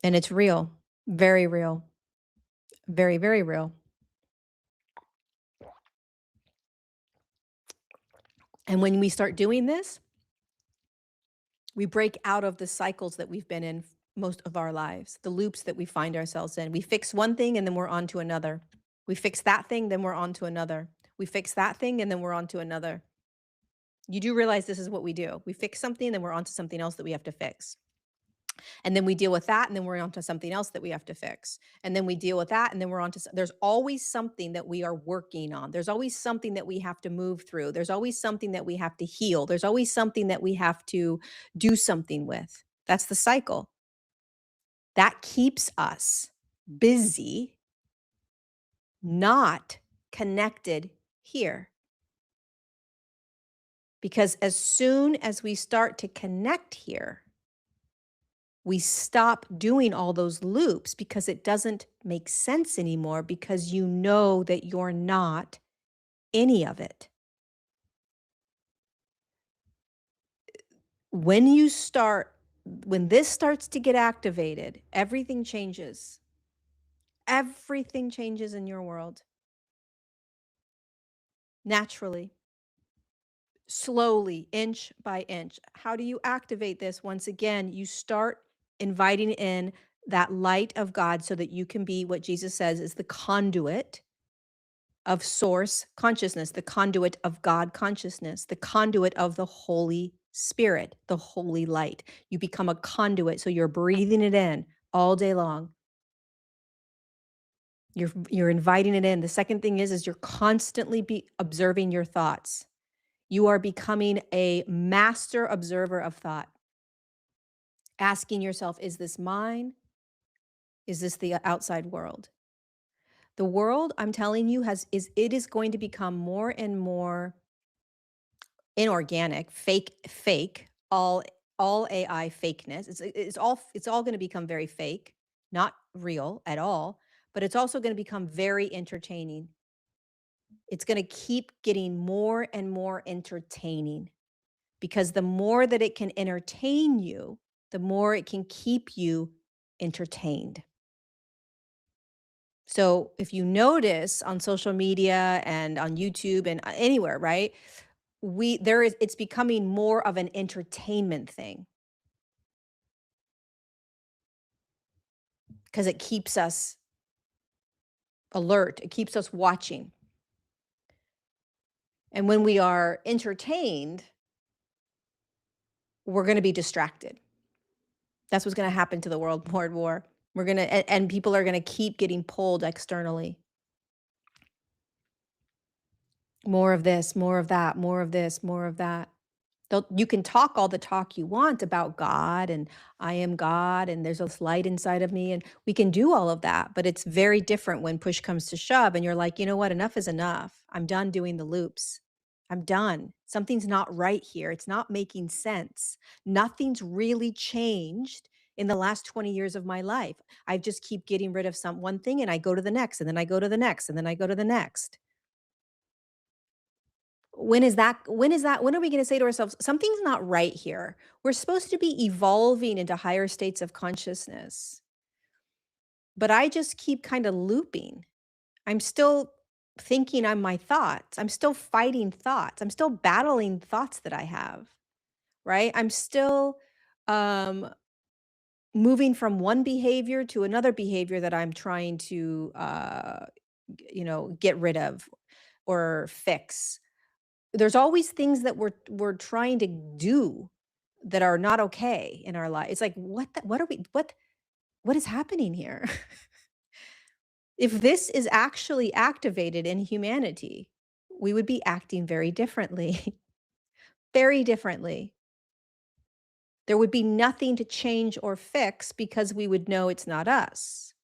And it's real. Very real. Very, very real. And when we start doing this, we break out of the cycles that we've been in most of our lives, the loops that we find ourselves in. We fix one thing and then we're on to another. We fix that thing, then we're on to another. We fix that thing and then we're on to another. You do realize this is what we do. We fix something, and then we're on to something else that we have to fix. And then we deal with that, and then we're on to something else that we have to fix. And then we deal with that, and then we're on to there's always something that we are working on. There's always something that we have to move through. There's always something that we have to heal. There's always something that we have to do something with. That's the cycle. That keeps us busy, not connected here. Because as soon as we start to connect here, we stop doing all those loops because it doesn't make sense anymore, because you know that you're not any of it. When this starts to get activated, everything changes. Everything changes in your world. Naturally, slowly, inch by inch. How do you activate this? Once again, you start inviting in that light of God so that you can be what Jesus says is the conduit of source consciousness, the conduit of God consciousness, the conduit of the Holy Spirit, the holy light. You become a conduit, so you're breathing it in all day long. You're inviting it in. The second thing is you're constantly observing your thoughts. You are becoming a master observer of thought. Asking yourself, is this mine? Is this the outside world? The world, I'm telling you, it is going to become more and more inorganic, fake, all all AI fakeness. It's all going to become very fake, not real at all, but it's also going to become very entertaining. It's going to keep getting more and more entertaining because the more that it can entertain you, the more it can keep you entertained. So if you notice on social media and on YouTube and anywhere, right? It's becoming more of an entertainment thing because it keeps us alert, it keeps us watching. And when we are entertained, we're going to be distracted. That's what's going to happen to the world more and more. And people are going to keep getting pulled externally. More of this, more of that, more of this, more of that. You can talk all the talk you want about God and I am God and there's this light inside of me. And we can do all of that. But it's very different when push comes to shove and you're like, you know what? Enough is enough. I'm done doing the loops. I'm done. Something's not right here. It's not making sense. Nothing's really changed in the last 20 years of my life. I just keep getting rid of one thing and I go to the next and then I go to the next and then I go to the next. When are we going to say to ourselves, something's not right here? We're supposed to be evolving into higher states of consciousness. But I just keep kind of looping. I'm still thinking I'm my thoughts. I'm still fighting thoughts. I'm still battling thoughts that I have, right? I'm still um moving from one behavior to another behavior that I'm trying to get rid of or fix. There's always things that we're trying to do that are not okay in our life. It's like, what is happening here? If this is actually activated in humanity, we would be acting very differently, very differently. There would be nothing to change or fix because we would know it's not us.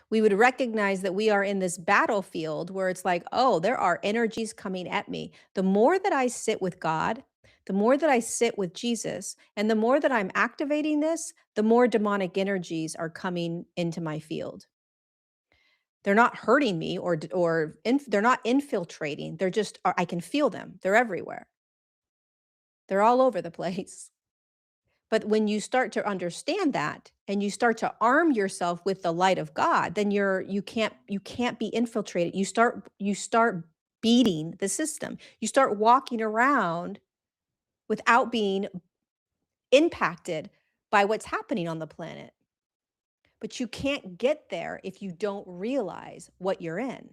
We would recognize that we are in this battlefield where it's like, oh, there are energies coming at me. The more that I sit with God, the more that I sit with Jesus, and the more that I'm activating this, the more demonic energies are coming into my field. They're not hurting me they're not infiltrating. I can feel them. They're everywhere. They're all over the place. But when you start to understand that and you start to arm yourself with the light of God, then you can't be infiltrated. You start beating the system. You start walking around without being impacted by what's happening on the planet. But you can't get there if you don't realize what you're in.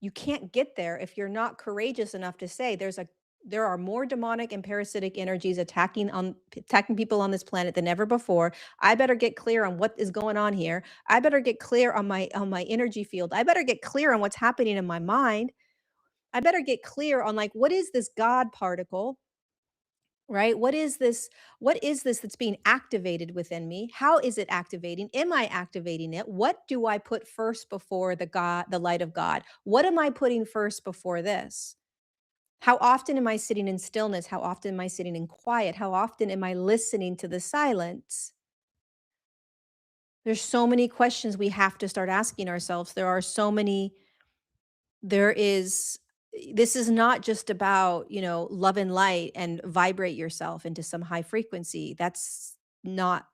You can't get there if you're not courageous enough to say there are more demonic and parasitic energies attacking people on this planet than ever before. I better get clear on what is going on here. I better get clear on my energy field. I better get clear on what's happening in my mind. I better get clear on like what is this God particle? Right? What is this that's being activated within me? How is it activating? Am I activating it? What do I put first before the light of God? What am I putting first before this? How often am I sitting in stillness? How often am I sitting in quiet? How often am I listening to the silence? There's so many questions we have to start asking ourselves. There is this is not just about, love and light and vibrate yourself into some high frequency. That's not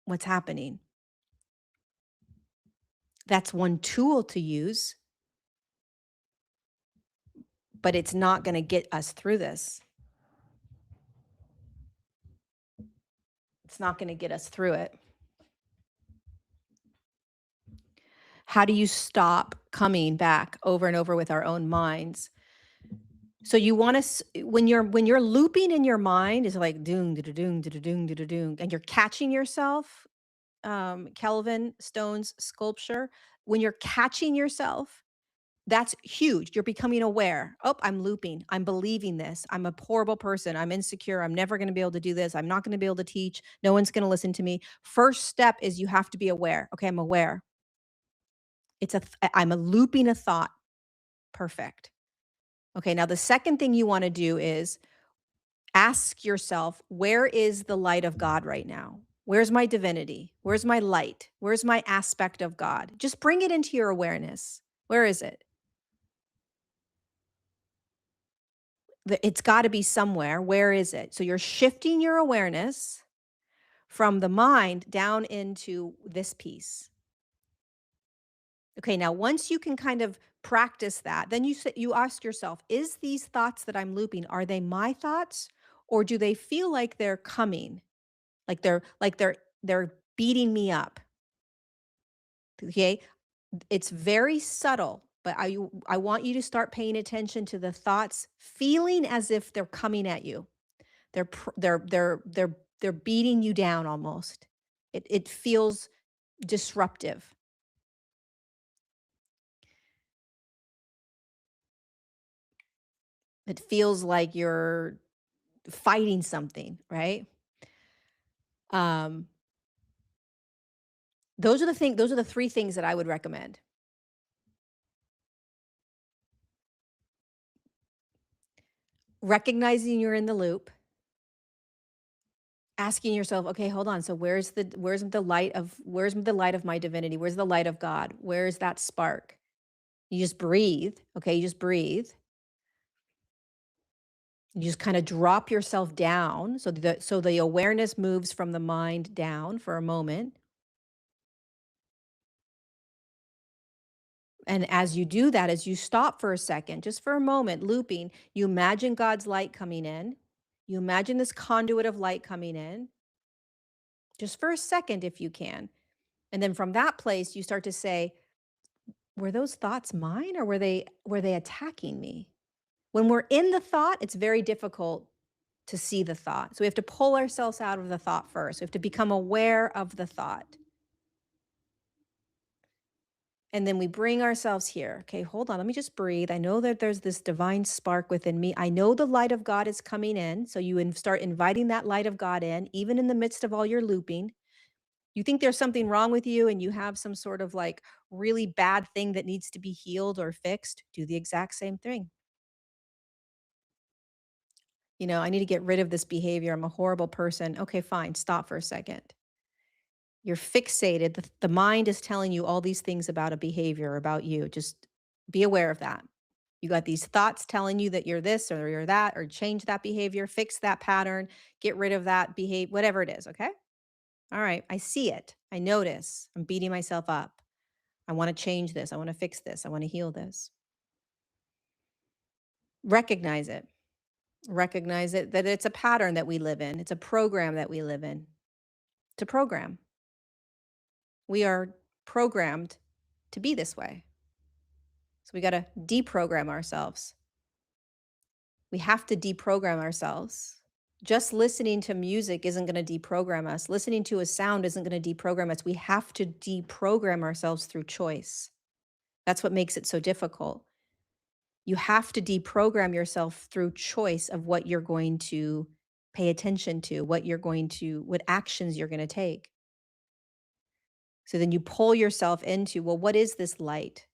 what's happening. That's one tool to use, but it's not going to get us through this. It's not going to get us through it. How do you stop coming back over and over with our own minds? So you want to when you're looping in your mind is like doom da doom da doom da doom and you're catching yourself, Kelvin Stone's sculpture, when you're catching yourself, that's huge. You're becoming aware. Oh, I'm looping. I'm believing this. I'm a horrible person. I'm insecure. I'm never going to be able to do this. I'm not going to be able to teach. No one's going to listen to me. First step is you have to be aware. Okay, I'm aware. I'm a looping a thought. Perfect. Okay, now the second thing you want to do is Ask yourself, where is the light of God right now? Where's my divinity? Where's my light? Where's my aspect of God? Just bring it into your awareness. Where is it? It's got to be somewhere. Where is it? So you're shifting your awareness from the mind down into this piece. Okay, now once you can kind of practice that, then you ask yourself, is these thoughts that I'm looping, are they my thoughts or do they feel like they're coming? Like they're beating me up. Okay? It's very subtle, but I want you to start paying attention to the thoughts feeling as if they're coming at you. They're beating you down almost. It feels disruptive. It feels like you're fighting something, right? Um, those are the 3 things that I would recommend. Recognizing you're in the loop, asking yourself, "Okay, hold on. So where's the light of my divinity? Where's the light of God? Where's that spark?" You just breathe, okay? You just breathe. You just kind of drop yourself down so the awareness moves from the mind down for a moment. And as you do that, as you stop for a second, just for a moment, looping, you imagine God's light coming in. You imagine this conduit of light coming in, just for a second if you can. And then from that place, you start to say, were those thoughts mine or were they attacking me? When we're in the thought, it's very difficult to see the thought. So we have to pull ourselves out of the thought first. We have to become aware of the thought. And then we bring ourselves here. Okay, hold on. Let me just breathe. I know that there's this divine spark within me. I know the light of God is coming in. So you start inviting that light of God in, even in the midst of all your looping. You think there's something wrong with you and you have some sort of like really bad thing that needs to be healed or fixed, do the exact same thing. I need to get rid of this behavior. I'm a horrible person. Okay, fine. Stop for a second. You're fixated. The mind is telling you all these things about a behavior, about you. Just be aware of that. You got these thoughts telling you that you're this or you're that, or change that behavior, fix that pattern, get rid of that behavior, whatever it is. Okay. All right. I see it. I notice. I'm beating myself up. I want to change this. I want to fix this. I want to heal this. Recognize it. Recognize it that it's a pattern that we live in. It's a program that we live in. It's a program. We are programmed to be this way. So we got to deprogram ourselves. We have to deprogram ourselves. Just listening to music isn't going to deprogram us. Listening to a sound isn't going to deprogram us. We have to deprogram ourselves through choice. That's what makes it so difficult. You have to deprogram yourself through choice of what you're going to pay attention to, what actions you're going to take. So then you pull yourself into, well, what is this light?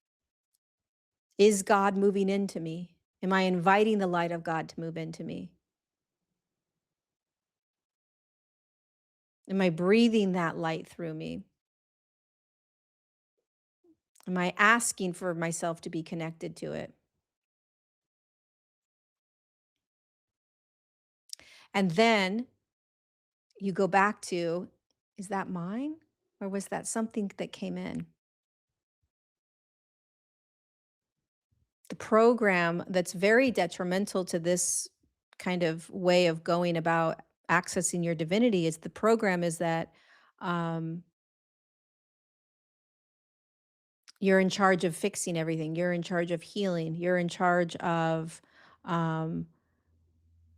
Is God moving into me? Am I inviting the light of God to move into me? Am I breathing that light through me? Am I asking for myself to be connected to it? And then you go back to, is that mine? Or was that something that came in? The program that's very detrimental to this kind of way of going about accessing your divinity is the program is that um, you're in charge of fixing everything. You're in charge of healing. You're in charge of um,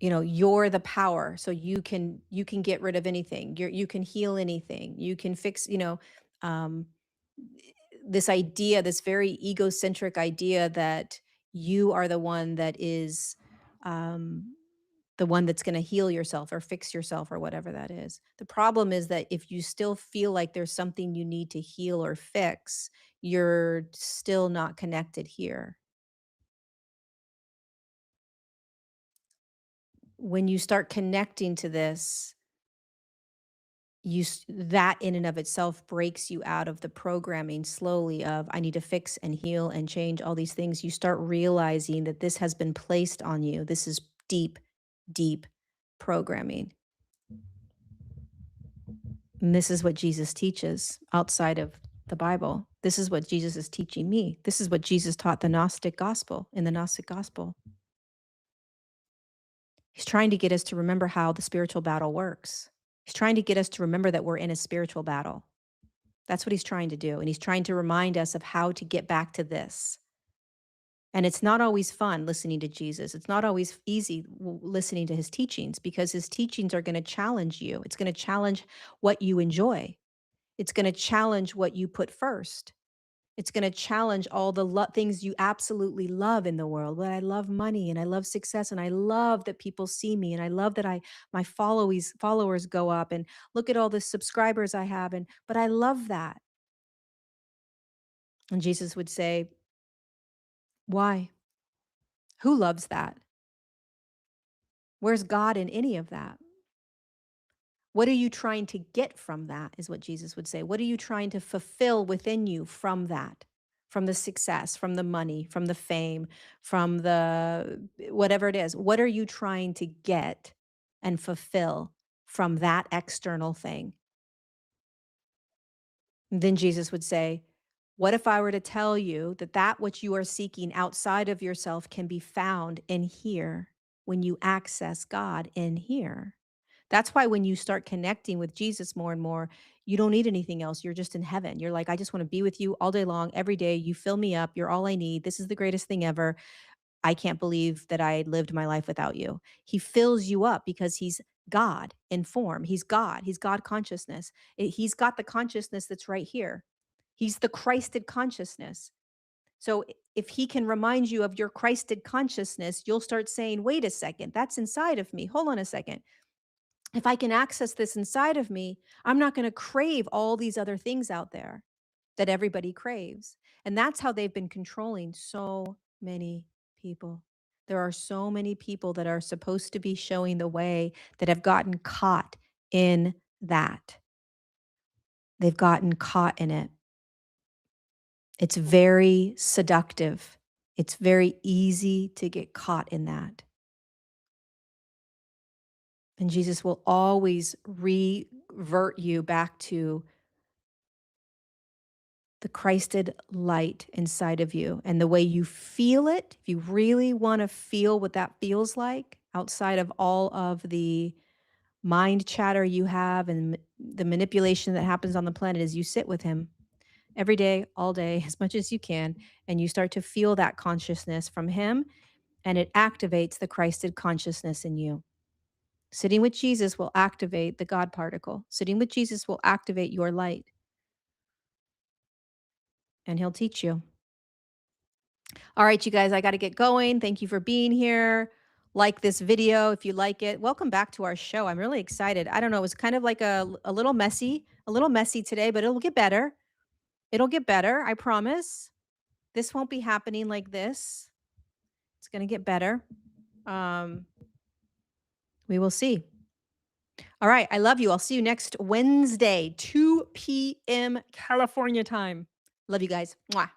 you're the power, so you can get rid of anything. You can heal anything. You can fix, um this idea, this very egocentric idea that you are um the one that's going to heal yourself or fix yourself or whatever that is. The problem is that if you still feel like there's something you need to heal or fix, you're still not connected here. when you start connecting to this, that in and of itself breaks you out of the programming slowly of I need to fix and heal and change all these things. You start realizing that this has been placed on you. This is deep, deep programming. And this is what Jesus teaches outside of the Bible. This is what Jesus is teaching me. This is what Jesus taught the Gnostic gospel in the Gnostic gospel. He's trying to get us to remember how the spiritual battle works. He's trying to get us to remember that we're in a spiritual battle. That's what he's trying to do. And he's trying to remind us of how to get back to this. And it's not always fun listening to Jesus. It's not always easy listening to his teachings because his teachings are going to challenge you. It's going to challenge what you enjoy. It's going to challenge what you put first. It's going to challenge all the things you absolutely love in the world. But I love money and I love success and I love that people see me and I love that my followers go up and look at all the subscribers I have but I love that. And Jesus would say, "Why? Who loves that? Where's God in any of that? What are you trying to get from that?" Is what Jesus would say. What are you trying to fulfill within you from that? From the success, from the money, from the fame, from the whatever it is. What are you trying to get and fulfill from that external thing? And then Jesus would say, "What if I were to tell you that that which you are seeking outside of yourself can be found in here when you access God in here?" That's why when you start connecting with Jesus more and more, you don't need anything else. You're just in heaven. You're like, I just want to be with you all day long, every day. You fill me up. You're all I need. This is the greatest thing ever. I can't believe that I lived my life without you. He fills you up because he's God in form. He's God. He's God consciousness. He's got the consciousness that's right here. He's the Christed consciousness. So if he can remind you of your Christed consciousness, you'll start saying, wait a second, that's inside of me. Hold on a second. If I can access this inside of me, I'm not going to crave all these other things out there that everybody craves. And that's how they've been controlling so many people. There are so many people that are supposed to be showing the way that have gotten caught in that. They've gotten caught in it. It's very seductive. It's very easy to get caught in that. And Jesus will always revert you back to the Christed light inside of you and the way you feel it. If you really want to feel what that feels like outside of all of the mind chatter you have and the manipulation that happens on the planet, is you sit with him every day, all day, as much as you can, and you start to feel that consciousness from him, and it activates the Christed consciousness in you. Sitting with Jesus will activate the God particle. Sitting with Jesus will activate your light, and he'll teach you. All right, you guys, I got to get going. Thank you for being here. Like this video if you like it. Welcome back to our show. I'm really excited. I don't know, it was kind of like a little messy today, but it'll get better. It'll get better, I promise. This won't be happening like this. It's going to get better. We will see. All right, I love you. I'll see you next Wednesday, 2 p.m. California time. Love you guys. Mwah.